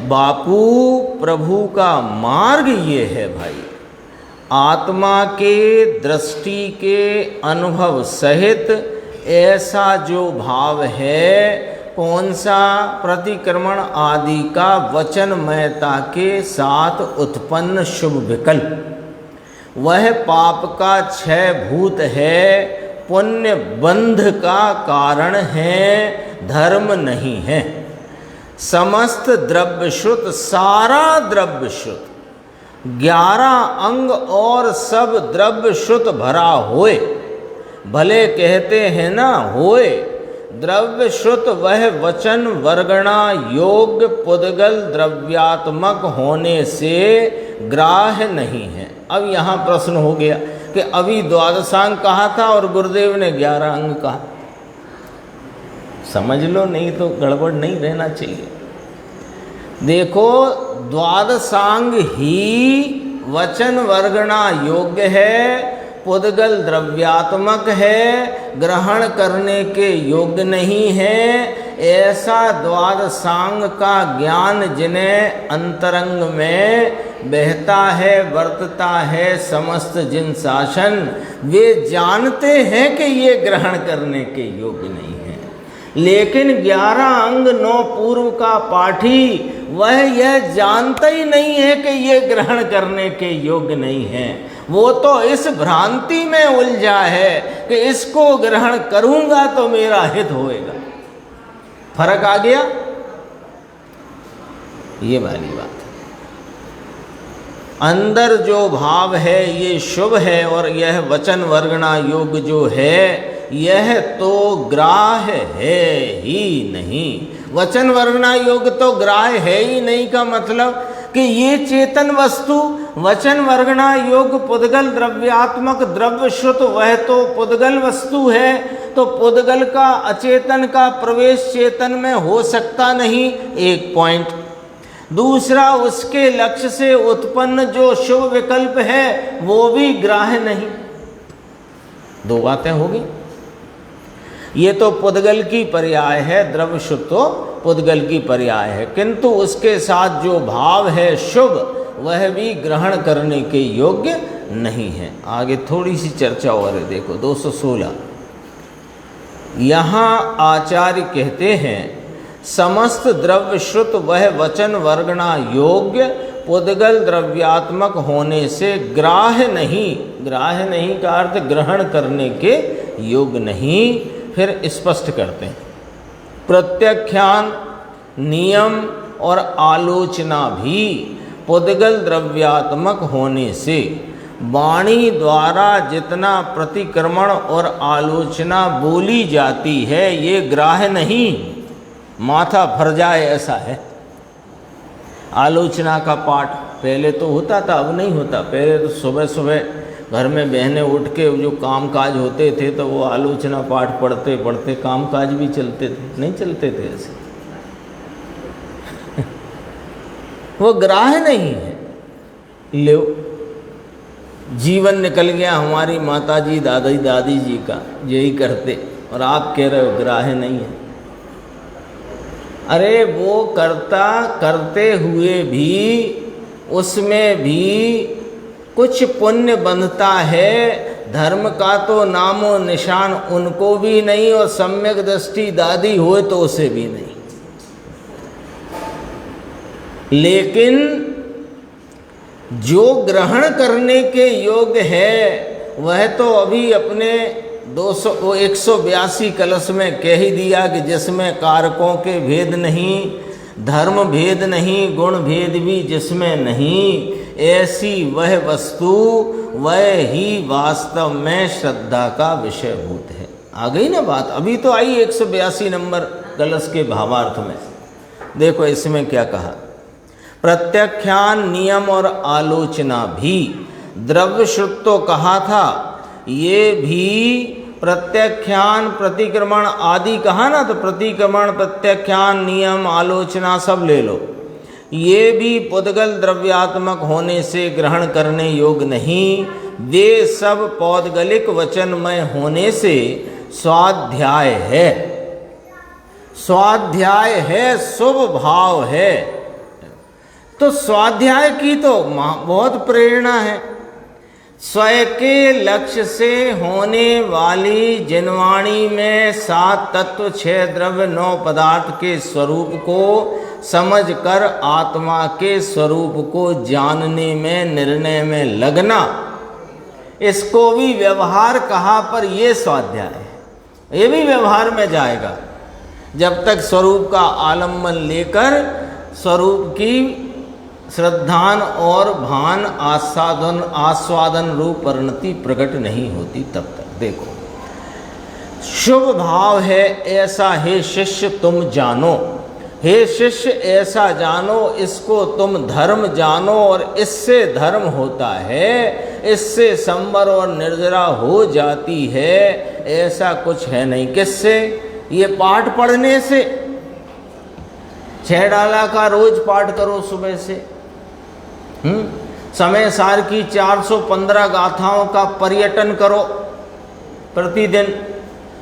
बापू प्रभु का मार्ग ये है भाई, आत्मा के दृष्टि के अनुभव सहित ऐसा जो भाव है, कौन सा? प्रतिक्रमण आदि का वचनमयता के साथ उत्पन्न शुभ विकल्प, वह पाप का क्षय भूत है, पुण्य बंध का कारण है, धर्म नहीं है। समस्त द्रव्य श्रुत, सारा द्रव्य श्रुत, 11 अंग और सब द्रव्य श्रुत भरा होए, भले कहते हैं ना होए, द्रव्य श्रुत वह वचन वर्गणा योग्य पुद्गल द्रव्यात्मक होने से ग्राह्य नहीं है। अब यहाँ प्रश्न हो गया कि अभी द्वादशांग कहा था और गुरुदेव ने 11 अंग कहा। समझ लो, नहीं तो गड़बड़ नहीं रहना चाहिए। देखो, द्वादशांग ही वचन वर्गणा योग्य है, पुद्गल द्रव्यात्मक है, ग्रहण करने के योग्य नहीं है। ऐसा द्वादशांग का ज्ञान जिन्हें अंतरंग में बहता है वर्तता है समस्त जिन शासन, वे जानते हैं कि ये ग्रहण करने के योग्य नहीं है। लेकिन 11 अंग 9 पूर्व का पाठी वह यह जानता ही नहीं है कि ये ग्रहण करने के योग्य नहीं है। वो तो इस भ्रांति में उलझा है कि इसको ग्रहण करूंगा तो मेरा हित होएगा। फर्क आ गया? ये वाली बात है। अंदर जो भाव है ये शुभ है, और यह वचन वर्गणा योग जो है यह तो ग्राह्य है ही नहीं। वचन वर्गणा योग तो ग्राह्य है ही नहीं का मतलब कि ये चेतन वस्तु, वचन वर्गणा योग पुद्गल द्रव्यात्मक द्रव्य श्रुत वह तो पुद्गल वस्तु है, तो पुद्गल का अचेतन का प्रवेश चेतन में हो सकता नहीं, एक पॉइंट। दूसरा, उसके लक्ष्य से उत्पन्न जो शुभ विकल्प है वो भी ग्राह्य नहीं। दो बातें होगी। ये तो पुद्गल की पर्याय है, द्रव्य शुभ तो पुद्गल की पर्याय है, किंतु उसके साथ जो भाव है शुभ वह भी ग्रहण करने के योग्य नहीं है। आगे थोड़ी सी चर्चा और है, देखो 216। यहाँ आचार्य कहते हैं समस्त द्रव्य श्रुत वह वचन वर्गणा योग्य पुद्गल द्रव्यात्मक होने से ग्राह्य नहीं, ग्राह्य नहीं का अर्थ ग्रहण करने के योग्य नहीं। फिर स्पष्ट करते हैं प्रत्याख्यान नियम और आलोचना भी पुद्गल द्रव्यात्मक होने से वाणी द्वारा जितना प्रतिक्रमण और आलोचना बोली जाती है ये ग्राह्य नहीं। माथा भर जाए ऐसा है। आलोचना का पाठ पहले तो होता था, अब नहीं होता। पहले तो सुबह सुबह घर में बहनें उठ के जो काम काज होते थे तो वो आलोचना पाठ पढ़ते पढ़ते काम काज भी चलते थे, नहीं चलते थे ऐसे। वो ग्राह्य नहीं है। लो जीवन निकल गया हमारी माता जी दादी जी का, यही करते, और आप कह रहे हो ग्राह्य नहीं है। अरे वो करते हुए भी उसमें भी कुछ पुण्य बंधता है। धर्म का तो नामो निशान उनको भी नहीं, और सम्यक दृष्टि दादी हो तो उसे भी नहीं। लेकिन जो ग्रहण करने के योग्य है वह तो अभी अपने 182 कलश में कह ही दिया कि जिसमें कारकों के भेद नहीं, धर्म भेद नहीं, गुण भेद भी जिसमें नहीं, ऐसी वह वस्तु वह ही वास्तव में श्रद्धा का विषयभूत है। आ गई ना बात? अभी तो आई 182 नंबर कलश के भावार्थ में। देखो इसमें क्या कहा, प्रत्याख्यान नियम और आलोचना भी द्रव्य श्रुत तो कहा था, ये भी प्रत्याख्यान प्रतिक्रमण आदि कहा ना, तो प्रतिक्रमण प्रत्याख्यान नियम आलोचना सब ले लो। ये भी पुद्गल द्रव्यात्मक होने से ग्रहण करने योग्य नहीं। वे सब पौद्गलिक वचनमय होने से स्वाध्याय है, स्वाध्याय है, शुभ भाव है। तो स्वाध्याय की तो बहुत प्रेरणा है। स्वयं के लक्ष्य से होने वाली जिनवाणी में 7 तत्व 6 द्रव्य 9 पदार्थ के स्वरूप को समझकर आत्मा के स्वरूप को जानने में निर्णय में लगना, इसको भी व्यवहार कहा, पर ये स्वाध्याय है। ये भी व्यवहार में जाएगा जब तक स्वरूप का आलम्बन लेकर स्वरूप की श्रद्धान और भान आस्वादन रूप परिणति प्रकट नहीं होती तब तक। देखो शुभ भाव है ऐसा हे शिष्य तुम जानो, हे शिष्य ऐसा जानो, इसको तुम धर्म जानो, और इससे धर्म होता है, इससे संवर और निर्जरा हो जाती है, ऐसा कुछ है नहीं। किससे? ये पाठ पढ़ने से। 6 डाला का रोज पाठ करो सुबह से। समय सार की 415 गाथाओं का पर्यटन करो प्रतिदिन,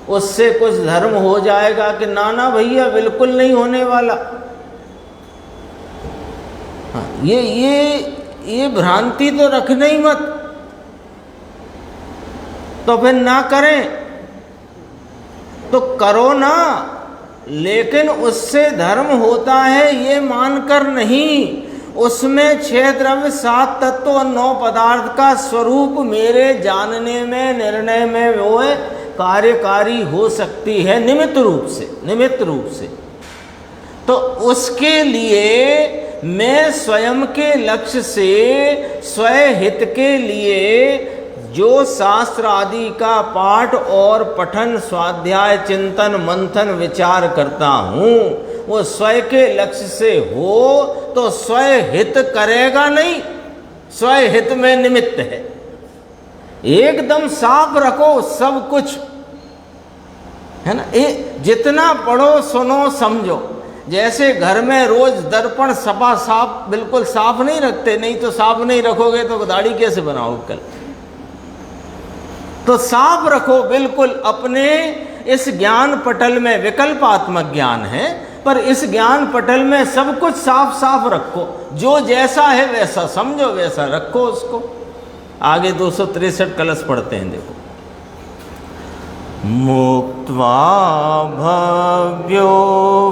उससे कुछ धर्म हो जाएगा कि ना भैया बिल्कुल नहीं होने वाला। हाँ, ये भ्रांति तो रखना ही मत, तो फिर ना करें तो करो ना, लेकिन उससे धर्म होता है ये मानकर नहीं। उसमें 6 द्रव्य 7 तत्व और 9 पदार्थ का स्वरूप मेरे जानने में, निर्णय में वो है कार्यकारी हो सकती है निमित्त रूप से। तो उसके लिए मैं स्वयं के लक्ष्य से, स्वयं हित के लिए जो शास्त्र आदि का पाठ और पठन, स्वाध्याय, चिंतन, मंथन, विचार करता हूँ, वो स्वयं के लक्ष्य से हो तो स्वयं हित करेगा नहीं, स्वयं हित में निमित्त है। एकदम साफ रखो सब कुछ, है ना। जितना पढ़ो, सुनो, समझो। जैसे घर में रोज दर्पण सफा साफ, बिल्कुल साफ नहीं रखते, नहीं तो साफ नहीं रखोगे तो दाढ़ी कैसे बनाओगे कल। तो साफ रखो बिल्कुल अपने इस ज्ञान पटल में। विकल्पात्मक ज्ञान है, पर इस ज्ञान पटल में सब कुछ साफ साफ रखो। जो जैसा है वैसा समझो, वैसा रखो उसको। आगे 263 कलश पढ़ते हैं, देखो। मुक्त्वा भव्यो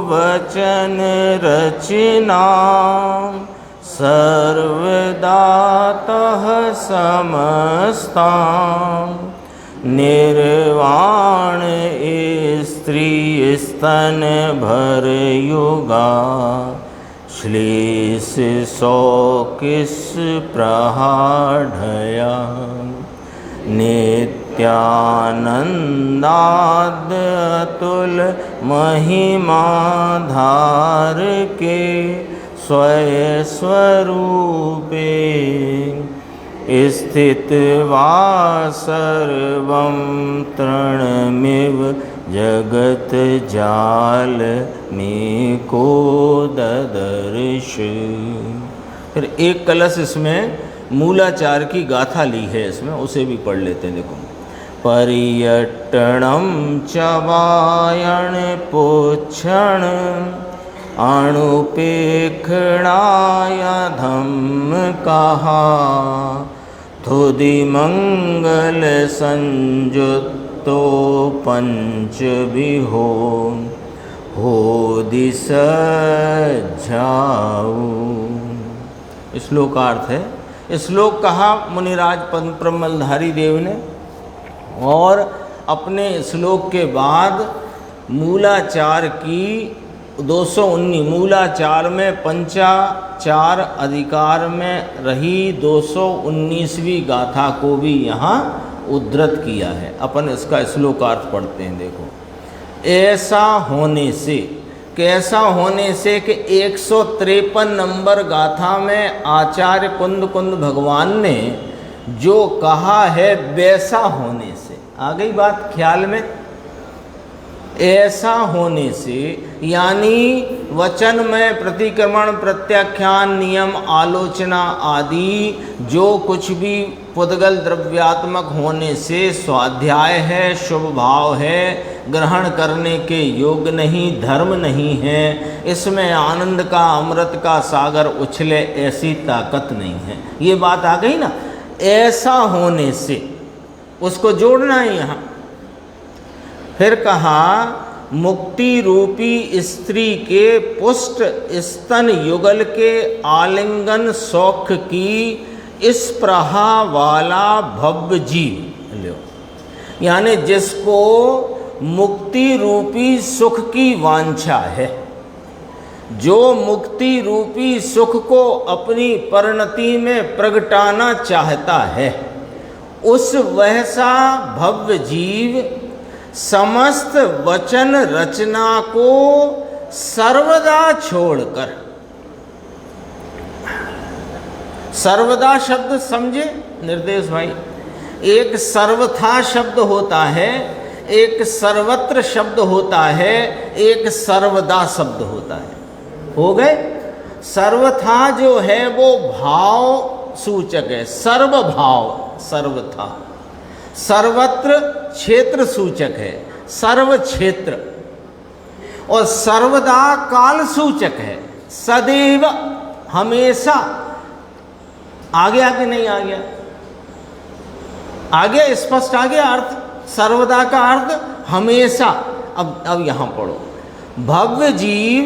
वचन रचना सर्वदातः समस्ता निर्वाण स्त्री स्तन भर युगा श्लेष 100 प्रहाढया नित्यानंदाद अतुल महिमा धार के स्वयं स्वरूपे स्थित्वा सर्वं तृणमिव जगत जाल में को ददर्श। फिर एक कलश इसमें मूलाचार की गाथा ली है, इसमें उसे भी पढ़ लेते हैं। देखो, पर्यटनम चवायण पोक्षण अणुपेक्षणाय धम्म कहा धुदि मंगल संयुक्तो पंच विहो हो दिस जाऊ। श्लोकार्थ है। श्लोक कहा मुनिराज प्रमलधारी देव ने, और अपने श्लोक के बाद मूलाचार की 219 मूलाचार में पंचाचार अधिकार में रही 219वीं गाथा को भी यहाँ उद्धृत किया है। अपन इसका श्लोकार्थ पढ़ते हैं। देखो, ऐसा होने से, कैसा होने से कि 153 नंबर गाथा में आचार्य कुंद भगवान ने जो कहा है वैसा होने से, आ गई बात ख्याल में। ऐसा होने से यानी वचन में प्रतिक्रमण, प्रत्याख्यान, नियम, आलोचना आदि जो कुछ भी पुद्गल द्रव्यात्मक होने से स्वाध्याय है, शुभ भाव है, ग्रहण करने के योग्य नहीं, धर्म नहीं है, इसमें आनंद का, अमृत का सागर उछले ऐसी ताकत नहीं है। ये बात आ गई ना। ऐसा होने से उसको जोड़ना है यहाँ। फिर कहा, मुक्ति रूपी स्त्री के पुष्ट स्तन युगल के आलिंगन सौख्य की इस प्रहा वाला भव्य जीव लो, यानी जिसको मुक्ति रूपी सुख की वांछा है, जो मुक्ति रूपी सुख को अपनी परिणति में प्रगटाना चाहता है, उस वैसा भव्य जीव समस्त वचन रचना को सर्वदा छोड़कर, सर्वदा शब्द समझे निर्देश भाई, एक सर्वथा शब्द होता है, एक सर्वत्र शब्द होता है, एक सर्वदा शब्द होता है। हो गए। सर्वथा जो है वो भाव सूचक है, सर्वभाव सर्वथा। सर्वत्र क्षेत्र सूचक है, सर्व क्षेत्र। और सर्वदा काल सूचक है, सदैव हमेशा आ गया कि नहीं आ गया? आ गया, स्पष्ट आ गया अर्थ। सर्वदा का अर्थ हमेशा। अब यहां पढ़ो, भव्य जीव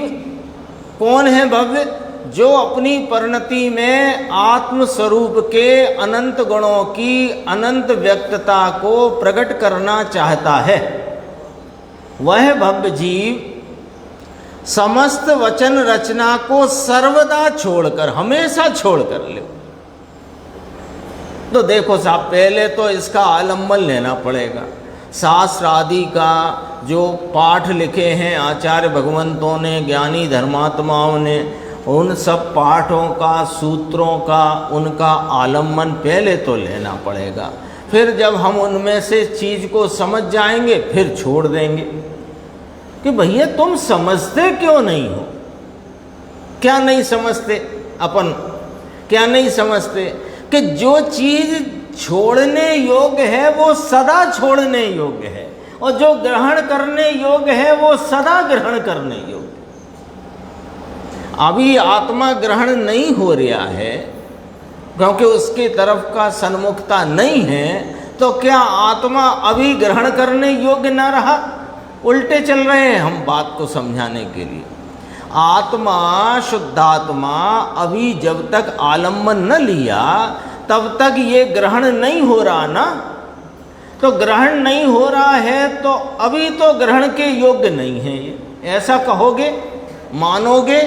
कौन है? भव्य जो अपनी परिणति में आत्म स्वरूप के अनंत गुणों की अनंत व्यक्तता को प्रकट करना चाहता है, वह भव्य जीव समस्त वचन रचना को सर्वदा छोड़कर, हमेशा छोड़कर ले। तो देखो साहब, पहले तो इसका आलम्बन लेना पड़ेगा। शास्त्र आदि का जो पाठ लिखे हैं आचार्य भगवंतों ने, ज्ञानी धर्मात्माओं ने, उन सब पाठों का, सूत्रों का, उनका आलम्बन पहले तो लेना पड़ेगा। फिर जब हम उनमें से चीज़ को समझ जाएंगे फिर छोड़ देंगे कि भैया तुम समझते क्यों नहीं हो? क्या नहीं समझते अपन? क्या नहीं समझते कि जो चीज़ छोड़ने योग्य है वो सदा छोड़ने योग्य है, और जो ग्रहण करने योग्य है वो सदा ग्रहण करने योग्य है। अभी आत्मा ग्रहण नहीं हो रहा है क्योंकि उसकी तरफ का सन्मुखता नहीं है, तो क्या आत्मा अभी ग्रहण करने योग्य न रहा? उल्टे चल रहे हैं हम बात को समझाने के लिए। आत्मा, शुद्धात्मा अभी जब तक आलम्बन न लिया तब तक ये ग्रहण नहीं हो रहा ना। तो ग्रहण नहीं हो रहा है तो अभी तो ग्रहण के योग्य नहीं है ये, ऐसा कहोगे, मानोगे?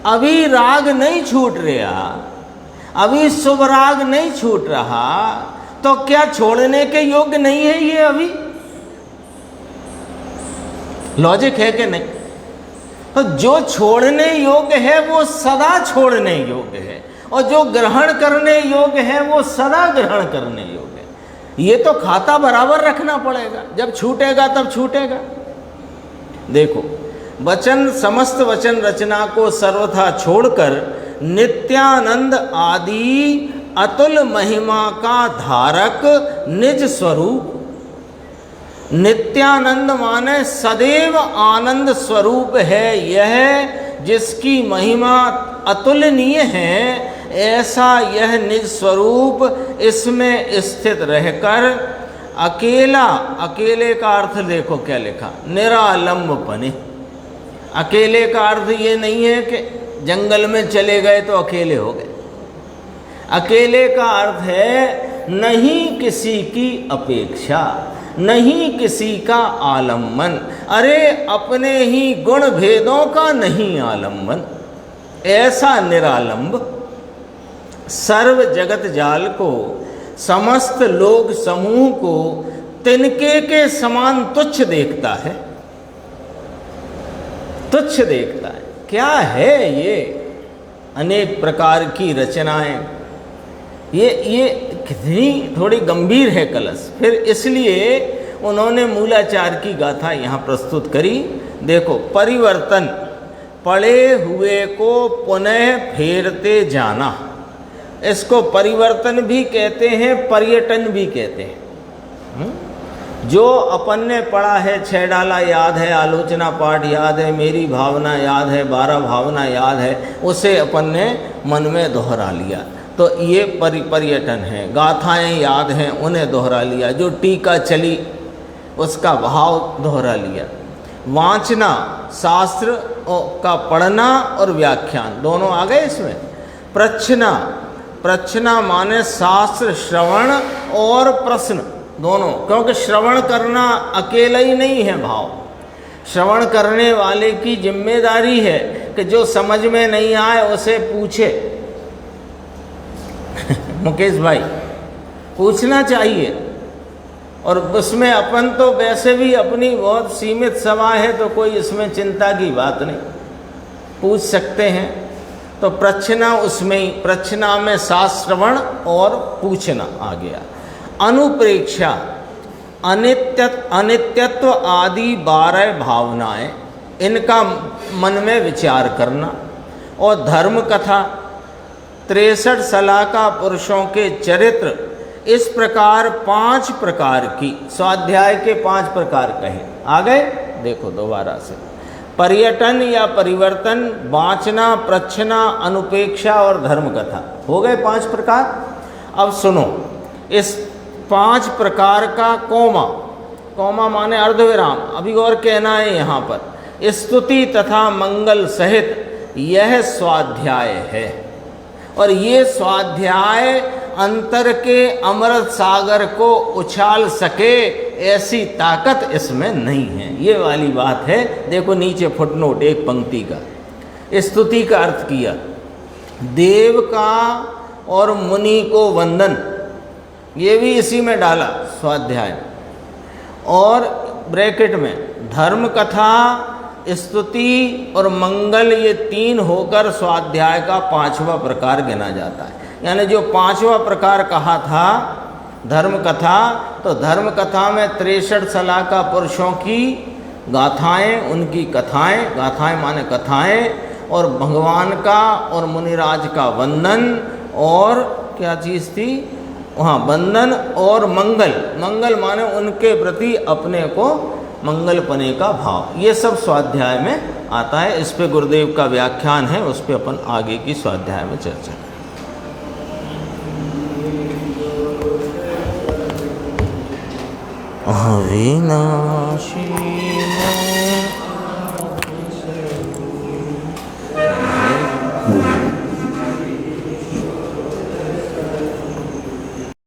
अभी राग नहीं छूट रहा, अभी शुभ राग नहीं छूट रहा, तो क्या छोड़ने के योग्य नहीं है ये अभी? लॉजिक है कि नहीं? तो जो छोड़ने योग्य है वो सदा छोड़ने योग्य है, और जो ग्रहण करने योग्य है वो सदा ग्रहण करने योग्य है। ये तो खाता बराबर रखना पड़ेगा, जब छूटेगा तब छूटेगा। देखो, वचन, समस्त वचन रचना को सर्वथा छोड़कर नित्यानंद आदि अतुल महिमा का धारक निज स्वरूप, नित्यानंद माने सदैव आनंद स्वरूप है यह, जिसकी महिमा अतुलनीय है, ऐसा यह निज स्वरूप इसमें स्थित रहकर अकेला, अकेले का अर्थ देखो क्या लिखा, निरालंब बने। अकेले का अर्थ ये नहीं है कि जंगल में चले गए तो अकेले हो गए। अकेले का अर्थ है नहीं किसी की अपेक्षा, नहीं किसी का आलम्बन, अरे अपने ही गुण भेदों का नहीं आलम्बन, ऐसा निरालंब सर्व जगत जाल को, समस्त लोग समूह को तिनके के समान तुच्छ देखता है, तुच्छ देखता है। क्या है ये अनेक प्रकार की रचनाएं, ये कितनी थोड़ी गंभीर है कलश। फिर इसलिए उन्होंने मूलाचार की गाथा यहाँ प्रस्तुत करी। देखो, परिवर्तन, पड़े हुए को पुनः फेरते जाना, इसको परिवर्तन भी कहते हैं, पर्यटन भी कहते हैं। जो अपन ने पढ़ा है, 6 डाला याद है, आलोचना पाठ याद है, मेरी भावना याद है, 12 भावना याद है, उसे अपन ने मन में दोहरा लिया, तो ये पर्यटन है। गाथाएं याद हैं, उन्हें दोहरा लिया। जो टीका चली उसका भाव दोहरा लिया। वांचना, शास्त्र का पढ़ना और व्याख्यान दोनों आ गए इसमें। प्रच्छना, प्रच्छना माने शास्त्र श्रवण और प्रश्न दोनों, क्योंकि श्रवण करना अकेला ही नहीं है भाव। श्रवण करने वाले की जिम्मेदारी है कि जो समझ में नहीं आए उसे पूछे। मुकेश भाई, पूछना चाहिए। और उसमें अपन तो वैसे भी अपनी बहुत सीमित सभा है, तो कोई इसमें चिंता की बात नहीं, पूछ सकते हैं। तो प्रच्छना उसमें ही, प्रच्छना में शास्त्रवण और पूछना आ गया। अनुप्रेक्षा, अनित्यत्व आदि 12 भावनाएं, इनका मन में विचार करना। और धर्म कथा, 63 सलाका पुरुषों के चरित्र, इस प्रकार 5 प्रकार की, स्वाध्याय के 5 प्रकार कहे। आ गए? देखो दोबारा से, पर्यटन या परिवर्तन, वांछना, प्रच्छना, अनुपेक्षा और धर्म कथा। हो गए 5 प्रकार। अब सुनो, इस 5 प्रकार का कोमा, कोमा माने अर्धविराम, अभी और कहना है यहाँ पर, स्तुति तथा मंगल सहित यह स्वाध्याय है। और ये स्वाध्याय अंतर के अमृत सागर को उछाल सके ऐसी ताकत इसमें नहीं है। ये वाली बात है। देखो नीचे फुटनोट एक पंक्ति का, स्तुति का अर्थ किया, देव का और मुनि को वंदन, ये भी इसी में डाला स्वाध्याय, और ब्रैकेट में धर्म कथा, स्तुति और मंगल, ये 3 होकर स्वाध्याय का 5वां प्रकार गिना जाता है। यानी जो 5वां प्रकार कहा था धर्म कथा, तो धर्म कथा में 63 सलाका पुरुषों की गाथाएं, उनकी कथाएं, गाथाएं माने कथाएं, और भगवान का और मुनिराज का वंदन, और क्या चीज़ थी वहाँ, वंदन और मंगल, मंगल माने उनके प्रति अपने को मंगल पने का भाव, ये सब स्वाध्याय में आता है। इस पे गुरुदेव का व्याख्यान है, उस पे अपन आगे की स्वाध्याय में चर्चा करें। अविनाशी